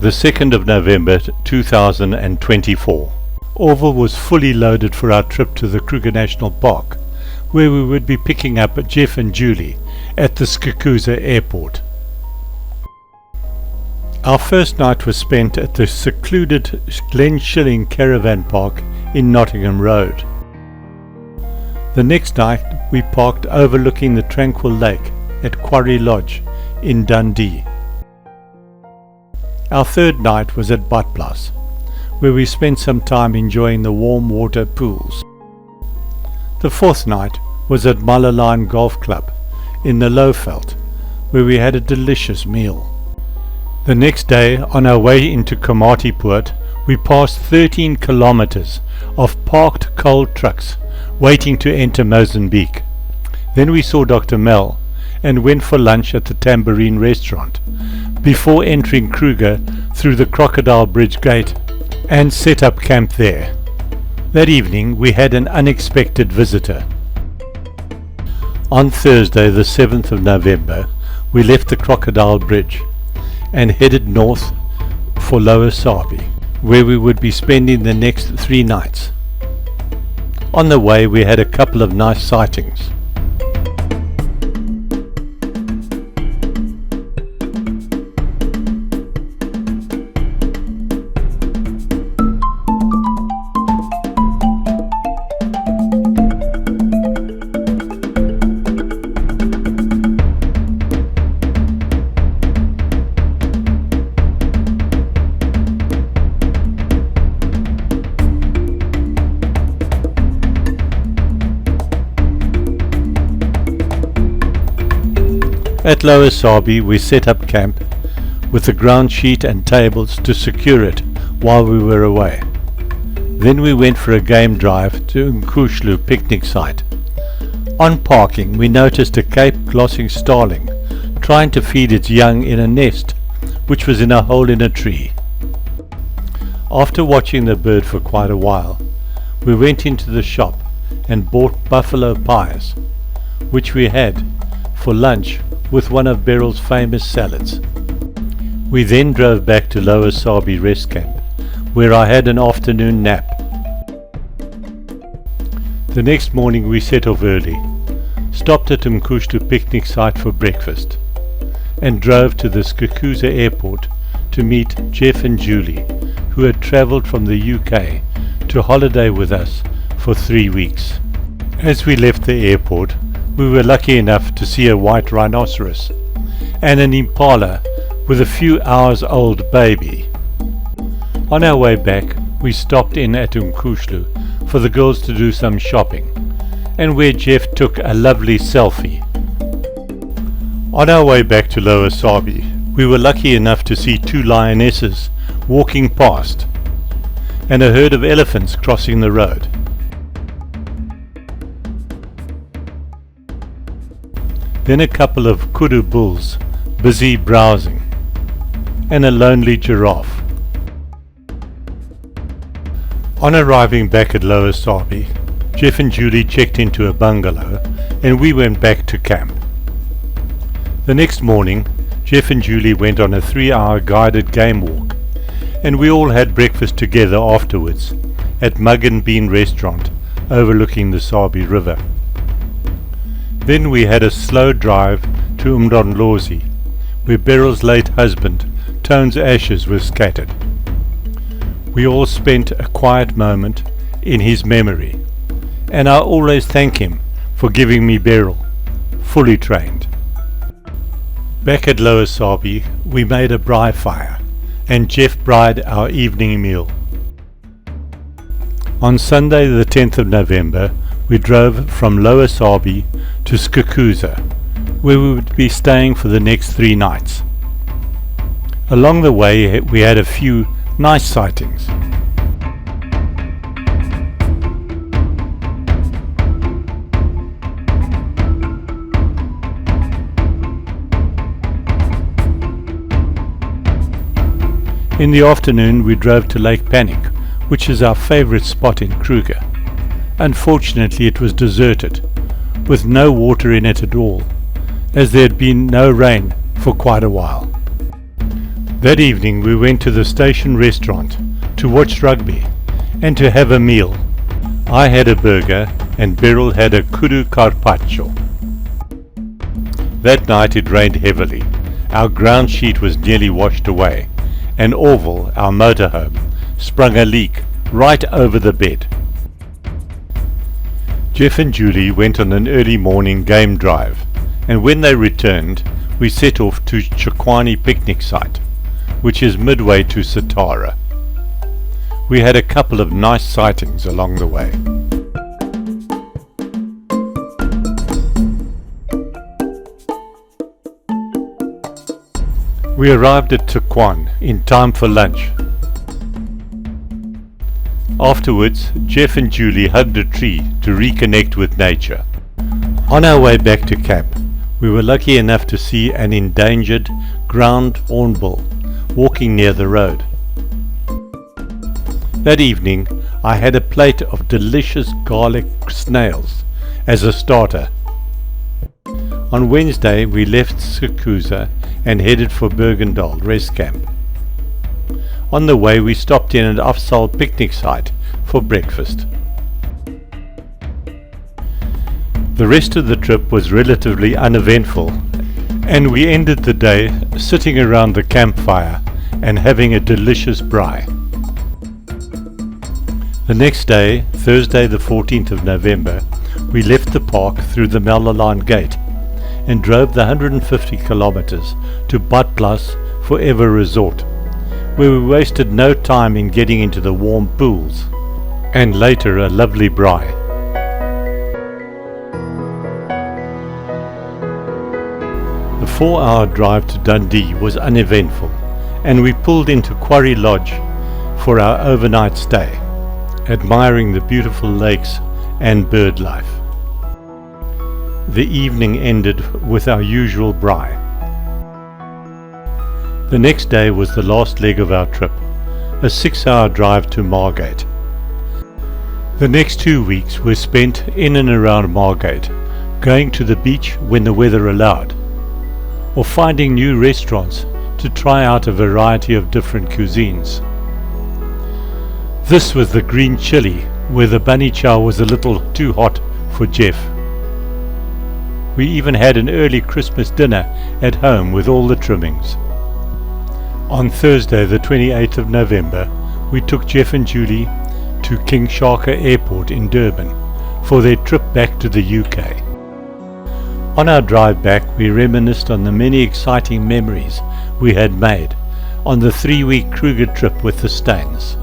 The 2nd of November 2024. Orville was fully loaded for our trip to the Kruger National Park, where we would be picking up Jeff and Julie at the Kruger airport. Our first night was spent at the secluded Glen Shilling Caravan Park in Nottingham Road. The next night we parked overlooking the tranquil lake at Quarry Lodge in Dundee. Our third night was at Badplaats, where we spent some time enjoying the warm water pools. The fourth night was at Mullerline Golf Club in the Lowveld, where we had a delicious meal. The next day, on our way into Komatipoort, we passed 13 kilometers of parked coal trucks waiting to enter Mozambique. Then we saw Dr. Mel and went for lunch at the Tambourine restaurant before entering Kruger through the Crocodile Bridge gate and set up camp there. That evening we had an unexpected visitor. On Thursday the 7th of November we left the Crocodile Bridge and headed north for Lower Sabi, where we would be spending the next 3 nights. On the way we had a couple of nice sightings. At Lower Sabi we set up camp with the ground sheet and tables to secure it while we were away. Then we went for a game drive to Umkushlu picnic site. On parking we noticed a Cape glossing starling trying to feed its young in a nest which was in a hole in a tree. After watching the bird for quite a while, we went into the shop and bought buffalo pies, which we had for lunch with one of Beryl's famous salads. We then drove back to Lower Sabi rest camp, where I had an afternoon nap. The next morning we set off early, stopped at Umkushlu picnic site for breakfast, and drove to the Kruger airport to meet Jeff and Julie, who had travelled from the UK to holiday with us for 3 weeks. As we left the airport, we were lucky enough to see a white rhinoceros and an impala with a few hours old baby. On our way back we stopped in at Umkushlu for the girls to do some shopping, and where Jeff took a lovely selfie. On our way back to Lower Sabi we were lucky enough to see 2 lionesses walking past and a herd of elephants crossing the road. Then a couple of kudu bulls busy browsing, and a lonely giraffe. On arriving back at Lower Sabi, Jeff and Julie checked into a bungalow and we went back to camp. The next morning, Jeff and Julie went on a 3-hour guided game walk, and we all had breakfast together afterwards at Mug and Bean restaurant overlooking the Sabi River. Then we had a slow drive to Umdonlozi, where Beryl's late husband, Tone's ashes were scattered. We all spent a quiet moment in his memory, and I always thank him for giving me Beryl, fully trained. Back at Lower Sabi, we made a braai fire, and Jeff braaied our evening meal. On Sunday the 10th of November, we drove from Lower Sabi to Kruger, where we would be staying for the next 3 nights. Along the way we had a few nice sightings. In the afternoon we drove to Lake Panic, which is our favourite spot in Kruger. Unfortunately it was deserted, with no water in it at all, as there had been no rain for quite a while. That evening we went to the station restaurant to watch rugby and to have a meal. I had a burger and Beryl had a kudu carpaccio. That night it rained heavily. Our ground sheet was nearly washed away, and Orville, our motorhome, sprung a leak right over the bed. Jeff and Julie went on an early morning game drive, and when they returned, we set off to Chikwani picnic site, which is midway to Satara. We had a couple of nice sightings along the way. We arrived at Tukwan in time for lunch. Afterwards, Jeff and Julie hugged a tree to reconnect with nature. On our way back to camp, we were lucky enough to see an endangered ground hornbill walking near the road. That evening, I had a plate of delicious garlic snails as a starter. On Wednesday, we left Skukuza and headed for Bergendal rest camp. On the way, we stopped in at Afzal picnic site for breakfast. The rest of the trip was relatively uneventful, and we ended the day sitting around the campfire and having a delicious braai. The next day, Thursday the 14th of November, we left the park through the Malalaan gate and drove the 150 kilometers to Badplaats Forever Resort, where we wasted no time in getting into the warm pools, and later a lovely braai. The 4-hour drive to Dundee was uneventful, and we pulled into Quarry Lodge for our overnight stay, admiring the beautiful lakes and bird life. The evening ended with our usual braai. The next day was the last leg of our trip, a 6-hour drive to Margate. The next 2 weeks were spent in and around Margate, going to the beach when the weather allowed, or finding new restaurants to try out a variety of different cuisines. This was the green chili, where the bunny chow was a little too hot for Jeff. We even had an early Christmas dinner at home with all the trimmings. On Thursday the 28th of November, we took Jeff and Julie to King Shaka Airport in Durban for their trip back to the UK. On our drive back, we reminisced on the many exciting memories we had made on the 3-week Kruger trip with the Steyns.